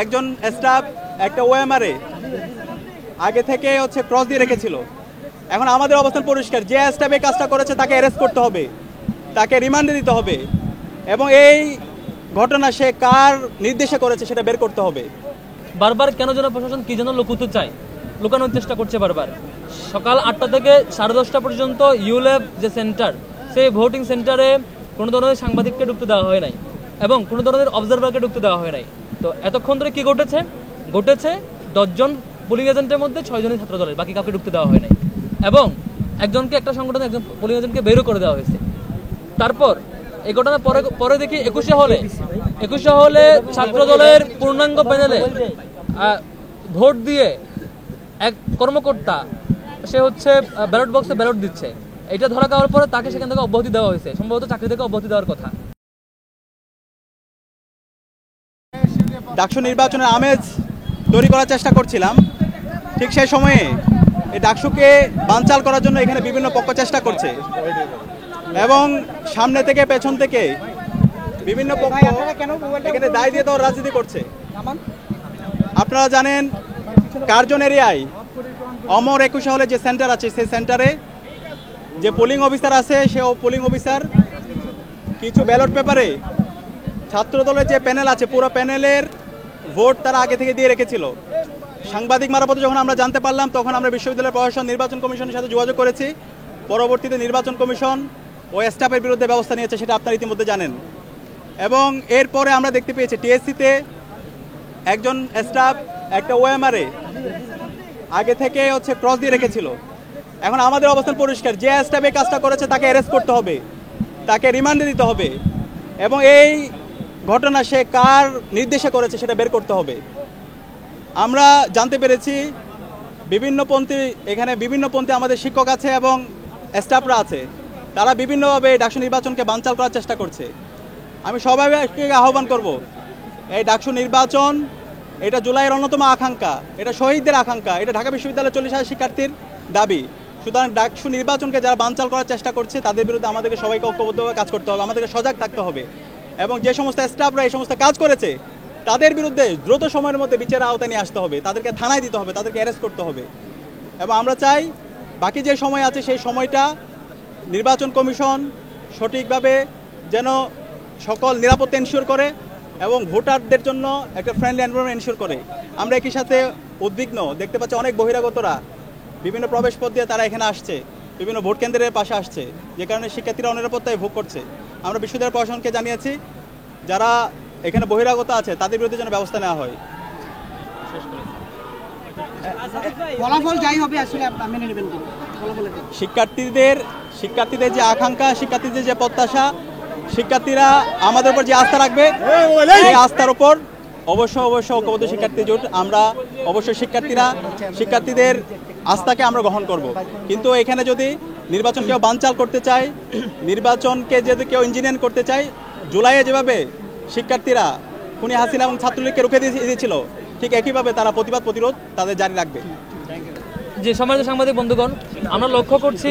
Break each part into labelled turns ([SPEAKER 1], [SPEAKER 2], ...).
[SPEAKER 1] একজন স্টাফ একটা ওএমআরে আগে থেকে ক্রস দিয়ে রেখেছিল। এখন আমাদের অবস্থান পরিষ্কার, যে স্টাফ এই কাজটা করেছে তাকে অ্যারেস্ট করতে হবে, তাকে রিমান্ডে দিতে হবে এবং এই ঘটনা সে কার নির্দেশে করেছে সেটা বের করতে হবে।
[SPEAKER 2] বারবার কেন যেন প্রশাসন কি যেন লুকুতে চায়, লুকানোর চেষ্টা করছে বারবার। সকাল 8টা থেকে 10:30 পর্যন্ত ইউল্যাব যে সেন্টার, সেই ভোটিং সেন্টারে কোনো ধরনের সাংবাদিককে ঢুকতে দেওয়া হয় নাই এবং কোনো ধরনের অবজারভারকে ঢুকতে দেওয়া হয় নাই। তো এতক্ষণ ধরে কি ঘটেছে? 10 জন পোলিং এজেন্টের মধ্যে 6 জনই ছাত্র দলের, বাকি কাউকে ঢুকতে দেওয়া হয় নাই এবং একটা সংগঠনের একজন পোলিং এজেন্টকে বেরও করে দেওয়া হয়েছে। তারপর এই ঘটনা পরে দেখি 21শে হলে ছাত্র দলের পূর্ণাঙ্গ প্যানেলে ভোট দিয়ে এক কর্মকর্তা সে ব্যালট বক্সে ব্যালট দিচ্ছে। এটা ধরা খাওয়ার পরে তাকে সেখান থেকে অব্যাহতি দেওয়া হয়েছে, সম্ভবত চাকরি থেকে অব্যাহতি দেওয়ার কথা।
[SPEAKER 1] ডাকসু নির্বাচনের আমেজ তৈরি করার চেষ্টা করছিলাম, ঠিক সেই সময়ে এই ডাকসুকে বানচাল করার জন্য এখানে বিভিন্ন পক্ষ চেষ্টা করছে এবং সামনে থেকে পেছন থেকে বিভিন্ন পক্ষ এখানে দায় দিয়ে দেওয়ার রাজনীতি করছে। আপনারা জানেন কার্জন এরিয়ায় অমর 21 হলে যে সেন্টার আছে, সেই সেন্টারে যে পোলিং অফিসার আছে, সে পোলিং অফিসার কিছু ব্যালট পেপারে ছাত্র দলের যে প্যানেল আছে পুরো প্যানেলের ভোট তারা আগে থেকে দিয়ে রেখেছিল। সাংবাদিক মারফতে যখন আমরা জানতে পারলাম তখন আমরা বিশ্ববিদ্যালয় প্রশাসন নির্বাচন কমিশনের সাথে যোগাযোগ করেছি। পরবর্তীতে নির্বাচন কমিশন ও স্টাফের বিরুদ্ধে ব্যবস্থা নিয়েছে, সেটা আপনারা ইতিমধ্যে জানেন। এবং এরপরে আমরা দেখতে পেয়েছি টিএসসিতে একজন স্টাফ একটা ওএমআরে আগে থেকে ক্রস দিয়ে রেখেছিল। এখন আমাদের অবস্থান পরিষ্কার, যে স্টাফ এই কাজটা করেছে তাকে অ্যারেস্ট করতে হবে, তাকে রিমান্ডে দিতে হবে এবং এই ঘটনা সে কার নির্দেশে করেছে সেটা বের করতে হবে। আমরা জানতে পেরেছি এখানে বিভিন্নপন্থী আমাদের শিক্ষক আছে এবং স্টাফরা আছে, তারা বিভিন্নভাবে ডাকসু নির্বাচনকে বানচাল করার চেষ্টা করছে। আমি সবাইকে আহ্বান করব, এই ডাকসু নির্বাচন এটা জুলাইয়ের অন্যতম আকাঙ্ক্ষা, এটা শহীদদের আকাঙ্ক্ষা, এটা ঢাকা বিশ্ববিদ্যালয়ের 40,000 শিক্ষার্থীর দাবি। সুতরাং ডাকসু নির্বাচনকে যারা বানচাল করার চেষ্টা করছে তাদের বিরুদ্ধে আমাদেরকে সবাইকে ঐক্যবদ্ধভাবে কাজ করতে হবে, আমাদেরকে সজাগ থাকতে হবে এবং যে সমস্ত স্টাফরা এই সমস্ত কাজ করেছে তাদের বিরুদ্ধে দ্রুত সময়ের মধ্যে বিচারের আওতায় নিয়ে আসতে হবে, তাদেরকে থানায় দিতে হবে, তাদেরকে অ্যারেস্ট করতে হবে। এবং আমরা চাই বাকি যে সময় আছে সেই সময়টা নির্বাচন কমিশন সঠিকভাবে যেন সকল নিরাপত্তা এনশিওর করে এবং ভোটারদের জন্য একটা ফ্রেন্ডলি এনভায়রনমেন্ট এনশিওর করে। আমরা একই সাথে উদ্বিগ্ন, দেখতে পাচ্ছি অনেক বহিরাগতরা বিভিন্ন প্রবেশ পথ দিয়ে তারা এখানে আসছে, বিভিন্ন ভোট কেন্দ্রের পাশে আসছে, যে কারণে শিক্ষার্থীরা অনিরাপত্তায় ভোগ করছে। আমরা বিশ্ববিদ্যালয় প্রশাসনকে জানিয়েছি যারা এখানে বহিরাগত আছে তাদের বিরুদ্ধে যেন ব্যবস্থা নেওয়া হয়।
[SPEAKER 3] ফলাফল যাই হবে আসলে মেনে নেবেন কি?
[SPEAKER 1] শিক্ষার্থীদের যে আকাঙ্ক্ষা, শিক্ষার্থীদের যে প্রত্যাশা, শিক্ষার্থীরা আমাদের উপর যে আস্থা রাখবে সেই আস্থার উপর অবশ্যই ঐক্যবদ্ধ শিক্ষার্থী জোট আমরা অবশ্যই শিক্ষার্থীদের আস্থাকে আমরা গ্রহণ করব। কিন্তু এখানে যদি নির্বাচন কেউ বানচাল করতে চায়, নির্বাচনকে যদি কেউ ইঞ্জিনিয়ার করতে চায়, জুলাইয়ে যেভাবে শিক্ষার্থীরা খুনি হাসিনা এবং ছাত্রলীগকে রুখে দিয়েছিল, ঠিক একইভাবে তারা প্রতিরোধ তাদের জারি রাখবে।
[SPEAKER 2] যে সম্মানিত সাংবাদিক বন্ধুগণ, আমরা লক্ষ্য করছি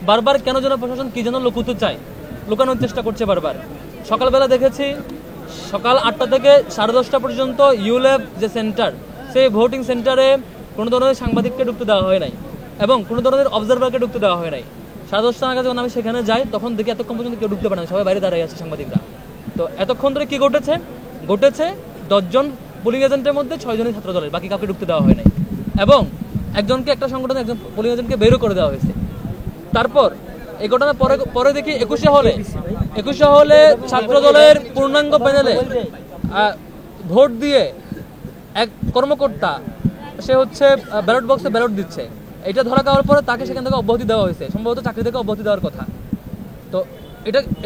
[SPEAKER 2] বারবার কেন যেন প্রশাসন কি যেন লুকুতে চায়, লুকানোর চেষ্টা করছে বারবার। সকালবেলা দেখেছি সকাল 8টা থেকে 10:30 পর্যন্ত ইউল্যাব যে সেন্টার, সেই ভোটিং সেন্টারে কোনো ধরনের সাংবাদিককে ঢুকতে দেওয়া হয় নাই এবং কোনো ধরনের অবজারভারকে ঢুকতে দেওয়া হয় নাই। 10:30 নাগাদ যখন আমি সেখানে যাই তখন দেখি এতক্ষণ পর্যন্ত কেউ ঢুকতে পারে না, সবাই বাইরে দাঁড়িয়ে আছে সাংবাদিকরা। তো এতক্ষণ ধরে কি ঘটেছে? 10 জন পোলিং এজেন্টের মধ্যে 6 জনই ছাত্র দলের, বাকি কাউকে ঢুকতে দেওয়া হয় নাই এবং একটা সংগঠনের একজন পোলিং এজেন্টকে বেরও করে দেওয়া হয়েছে। তারপর এই ঘটনা পরে দেখি 21শে হলে ছাত্র দলের পূর্ণাঙ্গ প্যানেলে ভোট দিয়ে এক কর্মকর্তা সে ব্যালট বক্সে ব্যালট দিচ্ছে। এটা ধরা খাওয়ার পরে তাকে সেখান থেকে অব্যাহতি দেওয়া হয়েছে, সম্ভবত চাকরি থেকে অব্যাহতি দেওয়ার কথা। তো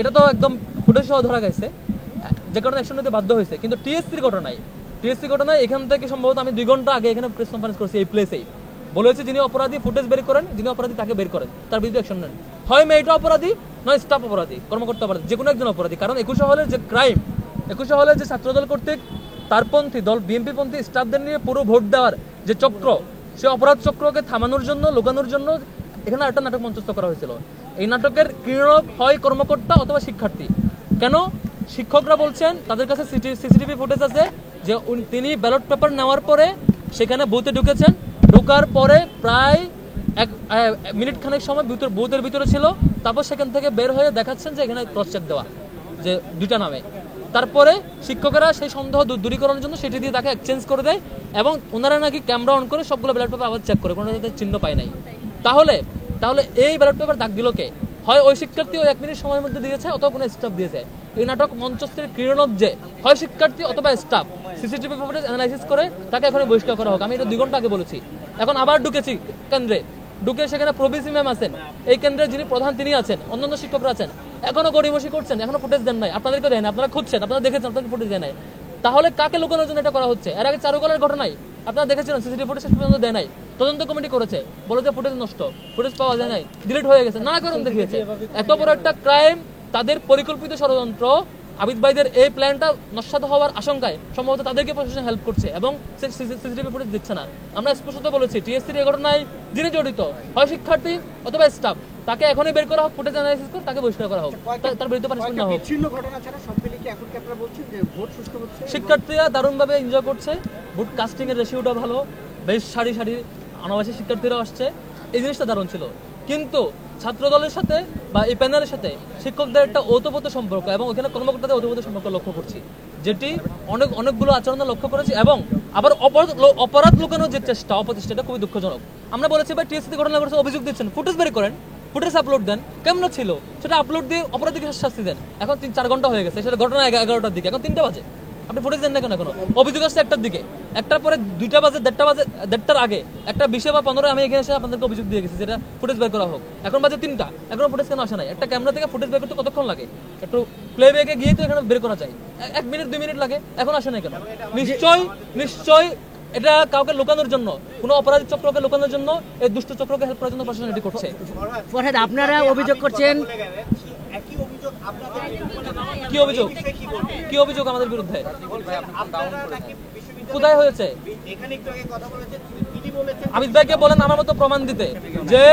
[SPEAKER 2] এটা তো একদম ফুটেজ সহ ধরা গেছে, যে কারণে অ্যাকশন নিতে বাধ্য হয়েছে। কিন্তু টিএসসির ঘটনায় এখান থেকে সম্ভবত আমি 2 ঘন্টা আগে এখানে প্রেস কনফারেন্স করছি, এই প্লেসেই বলেছে যিনি অপরাধী ফুটেজ বের করেন, যিনি অপরাধী তাকে বের করেন, তার বিরুদ্ধে অ্যাকশন নেন। হয় মেয়েটা অপরাধী, নয় স্টাফ অপরাধী, কর্মকর্তা অপরাধী, যে কোনো একজন অপরাধী। কারণ 21শে হলের যে ক্রাইম, 21শে হলের যে ছাত্রদল কর্তৃক তারপন্থী দল বিএনপি পন্থী স্টাফদের নিয়ে পুরো ভোট দেওয়ার যে চক্র, সে অপরাধ চক্রকে থামানোর জন্য, লুকানোর জন্য এখানে একটা নাটক মঞ্চস্থ করা হয়েছিল। এই নাটকের ক্রীড়ক হয় কর্মকর্তা অথবা শিক্ষার্থী। কেন? শিক্ষকরা বলছেন তাদের কাছে সিসিটিভি ফুটেজ আছে, যে তিনি ব্যালট পেপার নেওয়ার পরে সেখানে বুথে ঢুকেছেন, ঢোকার পরে প্রায় এক মিনিট খানেক সময় বুথের ভিতরে ছিল, তারপর সেখান থেকে বের হয়ে দেখাচ্ছেন যে এখানে ক্রস চেক দেওয়া যে দুইটা নামে। তারপরে শিক্ষকেরা সেই সন্দেহ দূরীকরণের জন্য সেটি দিয়ে তাকে এক্সচেঞ্জ করে দেয় এবং ওনারা নাকি ক্যামেরা অন করে সবগুলো ব্যালট পেপার আবার চেক করে, কোনো চিহ্ন পায় নাই। তাহলে এই ব্যালট পেপার দাগ দিল কে? হয় ওই শিক্ষার্থী ওই 1 মিনিট সময়ের মধ্যে দিয়েছে অথবা কোনো স্টাফ দিয়েছে। এই নাটক মঞ্চস্থের কিরণব যে হয় শিক্ষার্থী অথবা স্টাফ সিসিটিভি ফুটেজ অ্যানালাইসিস করে তাকে এখন বহিষ্কার করা হোক। আমি এটা 2 ঘন্টা আগে বলেছি। এখন আবার ঢুকেছি কেন্দ্রে, ঢুকে সেখানে প্রবিসি ম্যাম আছেন, এই কেন্দ্রের যিনি প্রধান তিনি আছেন, অন্যান্য শিক্ষকরা আছেন, এখনো গড়িমসি করছেন, এখনো ফুটেজ দেন নাই। আপনাদেরকে দেয় না, আপনারা খুঁজছেন, আপনারা দেখেছেন, আপনাদের ফুটেজ দেয় নাই। তাহলে কাকে লুকানোর জন্য এটা করা হচ্ছে? এর আগে চারুকলার ঘটনায় আপনারা দেখেছিলেন সিসিটিভি ফুটেজ পর্যন্ত দেয় নাই, তদন্ত কমিটি করেছে, বলে যে ফুটেজ নষ্ট, ফুটেজ পাওয়া যায় নাই, ডিলিট হয়ে গেছে, নানা কারণ দেখিয়েছে। এত বড় একটা ক্রাইম, তাদের পরিকল্পিত ষড়যন্ত্র, আবিদ ভাইদের এই প্ল্যানটা নস্যাৎ হওয়ার আশঙ্কায় সম্ভবত তাদেরকে প্রশাসন হেল্প করছে এবং সিসিটিভি ফুটেজ দিচ্ছে না। আমরা স্পষ্ট বলেছি টিএসসির এই ঘটনায় যিনি জড়িত হয় শিক্ষার্থী অথবা স্টাফ, তাকে এখনই বের করা হোক, ফুটেজ অ্যানালাইসিস করে তাকে বহিষ্কার করা হোক, তার বিরুদ্ধে পানিশমেন্ট না হোক।
[SPEAKER 3] বিচ্ছিন্ন ঘটনা ছাড়া সব মিলিয়ে কি এখন কি আপনারা বলছেন যে ভোট সুষ্ঠু হচ্ছে?
[SPEAKER 2] শিক্ষার্থীরা দারুণভাবে এনজয় করছে, ভোট কাস্টিং এর রেশিওটা ভালো, বেশ সারি সারি অনাবাসী শিক্ষার্থীরা আসছে, এই জিনিসটা দারুণ ছিল। কিন্তু ছাত্র দলের সাথে বা এই প্যানেলের সাথে শিক্ষকদের একটা ওতপ্রোত সম্পর্ক এবং ওখানে কর্মকর্তাদের ওতপ্রোত সম্পর্ক লক্ষ্য করছি, যেটি অনেকগুলো আচরণ লক্ষ্য করেছি এবং আবার অপরাধ লুকানোর যে চেষ্টা, অপচেষ্টাটা খুবই দুঃখজনক। আমরা বলেছি ভাই টিএসসি ঘটনা করেছে, অভিযোগ দিচ্ছেন, ফুটেজ বের করেন, ফুটেজ আপলোড দেন, কেমন ছিল সেটা আপলোড দিয়ে অপরাধীকে শাস্তি দেন। এখন 3-4 ঘন্টা হয়ে গেছে, সেটা ঘটনা 11টার দিকে, এখন 3টা বাজে, আপনি ফুটেজ দেন না কেন? এখনো অভিযোগ আসছে 1টার দিকে, 1টার পরে 2টা বাজে, 1:30টার আগে, 1:20 বা 15 আমি এখানে এসে আপনাদেরকে অভিযোগ দিয়ে গেছি যেটা ফুটেজ বের করা হোক। এখন বাজে 3টা, এখনো ফুটেজ কেন আসে নাই? একটা ক্যামেরা থেকে ফুটেজ বের করতে কতক্ষণ লাগে? একটু প্লেব্যাকে গিয়ে তো এখানে বের করা যায়, 1 মিনিট 2 মিনিট লাগে, এখন আসে নাই কেন? নিশ্চয় এটা কাউকে লুকানোর জন্য, কোনো অপরাধী চক্রকে লুকানোর জন্য, এই দুষ্ট চক্রকে হেল্প করার জন্য প্রশাসন এটি করছে।
[SPEAKER 4] ফরহাদ, আপনারা অভিযোগ করছেন,
[SPEAKER 2] কি অভিযোগ আমাদের বিরুদ্ধে? কোথায় হয়েছে? আবিদ ভাইকে বলেন আমার মতো প্রমাণ দিতে যে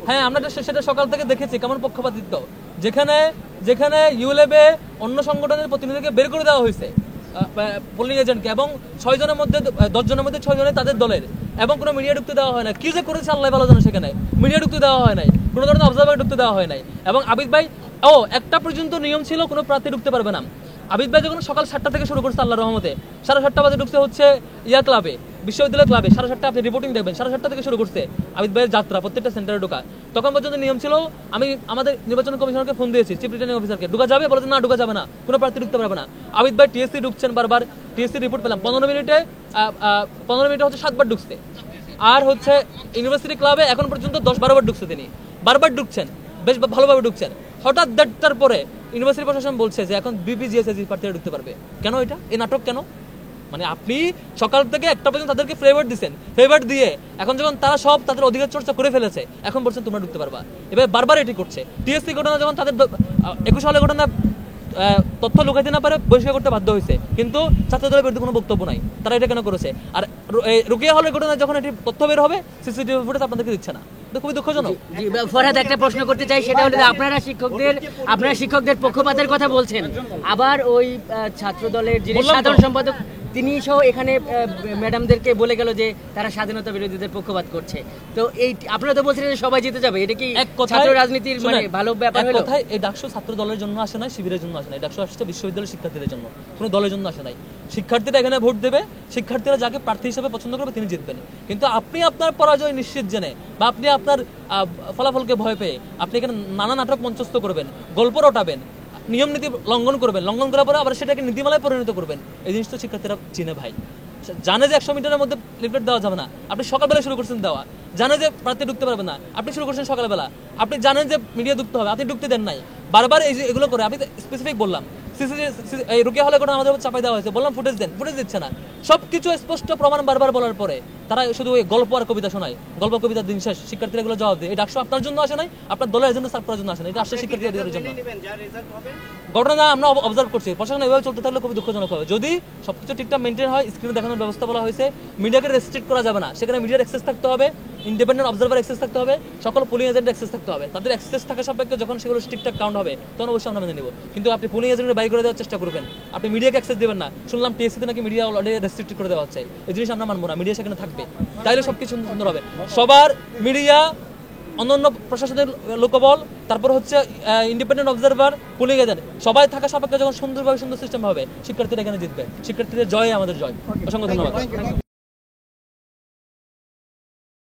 [SPEAKER 2] হ্যাঁ আমরা সেটা সকাল থেকে দেখেছি কেমন পক্ষপাতিত্ব, যেখানে ইউলেবে অন্য সংগঠনের প্রতিনিধিকে বের করে দেওয়া হয়েছে, পোলিং এজেন্টকে, এবং 6 জনের মধ্যে 10 জনের মধ্যে 6 জনের তাদের দলের, এবং কোনো মিডিয়া ঢুকতে দেওয়া হয় না। কি যে করেছে আল্লাহ ভালো জানে, সেখানে মিডিয়া ঢুকতে দেওয়া হয় নাই, কোনো ধরনের অবজারভার ঢুকতে দেওয়া হয় নাই। এবং আবিদ ভাই 1টা পর্যন্ত নিয়ম ছিল কোনো প্রার্থী ঢুকতে পারবে না। আবিদ ভাই যখন সকাল 7টা থেকে শুরু করছে আল্লাহর রহমতে, 7:30 বাজে ঢুকছে হচ্ছে ক্লাবে, বিশ্ববিদ্যালয় ক্লাবে, 7:30 আপনি রিপোর্টিং দেখবেন, 7:30 থেকে শুরু করছে আবিদ ভাইয়ের যাত্রা প্রত্যেকটা সেন্টারে ঢোকা। তখন পর্যন্ত নিয়ম ছিল, আমি আমাদের নির্বাচন কমিশনারকে ফোন দিয়েছি, চিফ রিটার্নিং অফিসারকে, ঢুকা যাবে? বলেছে না, ঢুকা যাবে না, কোনো প্রার্থী ঢুকতে পারবে না। আবিদ ভাই টিএসসি ঢুকছেন বারবার, টিএসসি রিপোর্ট পেলাম 15 মিনিটে হচ্ছে 7 বার ঢুকছে। আর হচ্ছে ইউনিভার্সিটি ক্লাবে এখন পর্যন্ত 10-12 বার ঢুকছে, তিনি বারবার ঢুকছেন, বেশ ভালোভাবে ঢুকছেন। হঠাৎ 1:30টার পরে ইউনিভার্সিটি প্রশাসন বলছে যে এখন বিপিজিএসএসি প্রার্থীরা ঢুকতে পারবে। কেন এটা? এই নাটক কেন? মানে আপনি সকাল থেকে 1টা পর্যন্ত তাদেরকে ফেভার দিচ্ছেন, ফেভার দিয়ে এখন যখন তারা সব তাদের অধিকার চর্চা করে ফেলেছে, এখন বলছেন তোমরা ঢুকতে পারবা। এবার বারবার এটি করছে। টিএসসি ঘটনা যখন তাদের 21 সালের ঘটনা তথ্য লুকাইতে না পারে বহিষ্কার করতে বাধ্য হয়েছে, কিন্তু ছাত্রদলের বিরুদ্ধে কোনো বক্তব্য নাই, তারা এটা কেন করেছে? আর রুকিয়া হলের ঘটনা যখন এটি তথ্য বের হবে, সিসিটিভি ফুটেজ আপনাদেরকে দিচ্ছে না, খুবই দুঃখজনক।
[SPEAKER 4] ফরহাদ, একটা প্রশ্ন করতে চাই, সেটা হলো আপনারা শিক্ষকদের পক্ষপাতের কথা বলছেন, আবার ওই ছাত্র দলের যিনি সাধারণ সম্পাদক তিনি সহ এখানে ম্যাডামদেরকে বলে গেল যে তারা স্বাধীনতা বিরোধীদের পক্ষপাত করছে। তো এই আপনারা তো বলছিলেন যে সবাই জিতে যাবে, এটা কি ছাত্র রাজনীতির মানে ভালো ব্যাপার হলো?
[SPEAKER 2] কথায় এই ডাকসু ছাত্র দলের জন্য আসে নাই, শিবিরের জন্য আসে নাই, ডাকসু আসছে বিশ্ববিদ্যালয়ের শিক্ষার্থীদের জন্য, কোনো দলের জন্য আসে নাই। শিক্ষার্থীরা এখানে ভোট দেবে, শিক্ষার্থীরা যাকে প্রার্থী হিসেবে পছন্দ করবে তিনি জিতবেন। কিন্তু আপনি আপনার পরাজয় নিশ্চিত জেনে বা আপনি আপনার ফলাফলকে ভয় পেয়ে আপনি এখানে নানা নাটক মঞ্চস্থ করবেন, গল্প রটাবেন, নিয়ম নীতি লঙ্ঘন করবেন, লঙ্ঘন করার পরে আবার সেটাকে নীতিমালায় পরিণত করবেন। এই জিনিসটা শিক্ষার্থীরা চিনে ভাই, জানে যে 100 মিটারের মধ্যে লিফলেট দেওয়া যাবে না, আপনি সকালবেলা শুরু করছেন দেওয়া, জানে যে প্রার্থী ঢুকতে পারবে না, আপনি শুরু করছেন সকালবেলা, আপনি জানেন যে মিডিয়া ঢুকতে হবে, আপনি ঢুকতে দেন নাই, বারবার এই যে এগুলো করে। আমি স্পেসিফিক বললাম এই রুকিয়া হলে কোনো আমাদের চাপাই দেওয়া হয়েছে, বললাম ফুটেজ দেন, ফুটেজ দিচ্ছে না। সবকিছু স্পষ্ট প্রমাণ বারবার বলার পরে তারা শুধু ওই গল্প আর কবিতা শোনায়, গল্প কবিতার দিন শেষ, শিক্ষার্থীরা এগুলো জবাব দেয়। এই ডাকসু আপনার জন্য আসে নাই, আপনার দলের জন্য সার্ভ করার জন্য আসে নাই, এটা আসছে শিক্ষার্থীদের জন্য। ঘটনা আমরা অবজার্ভ করছি, প্রশাসন এভাবে চলতে থাকলে খুবই দুঃখজনক হবে। যদি সবকিছু ঠিকঠাক মেনটেন হয়, স্ক্রিনে দেখানোর ব্যবস্থা বলা হয়েছে, মিডিয়াকে রেস্ট্রিক্ট করা যাবে না, সেখানে মিডিয়ার অ্যাক্সেস থাকতে হবে, ইন্ডিপেন্ডেন্ট অবজারভার অ্যাক্সেস থাকতে হবে, সকল পুলিং এজেন্টের অ্যাক্সেস থাকতে হবে। তাদের অ্যাক্সেস থাকা সাপেক্ষে যখন সেগুলো ঠিকঠাক কাউন্ট হবে তখন অবশ্যই আমরা মেনে নেব। কিন্তু আপনি পুলিং এজেন্টের বাইর করে দেওয়ার চেষ্টা করবেন, আপনি মিডিয়াকে অ্যাক্সেস দেবেন না। শুনলাম টিএসসিতে নাকি মিডিয়া অলরেডি রেস্ট্রিক্ট করে দেওয়া হচ্ছে, এই জিনিস আমরা মানবো না। মিডিয়া সেখানে থাকবে, তাইলে সব কিছু সুন্দর হবে। সবার মিডিয়া, অন্যান্য প্রশাসনের লোকবল, তারপর হচ্ছে ইন্ডিপেন্ডেন্ট অবজারভার, পুলিং এজেন্ট, সবাই থাকা সাপেক্ষে যখন সুন্দরভাবে সুন্দর সিস্টেম হবে, শিক্ষার্থীরা এখানে জিতবে। শিক্ষার্থীদের জয় আমাদের জয়। অসংখ্য ধন্যবাদ।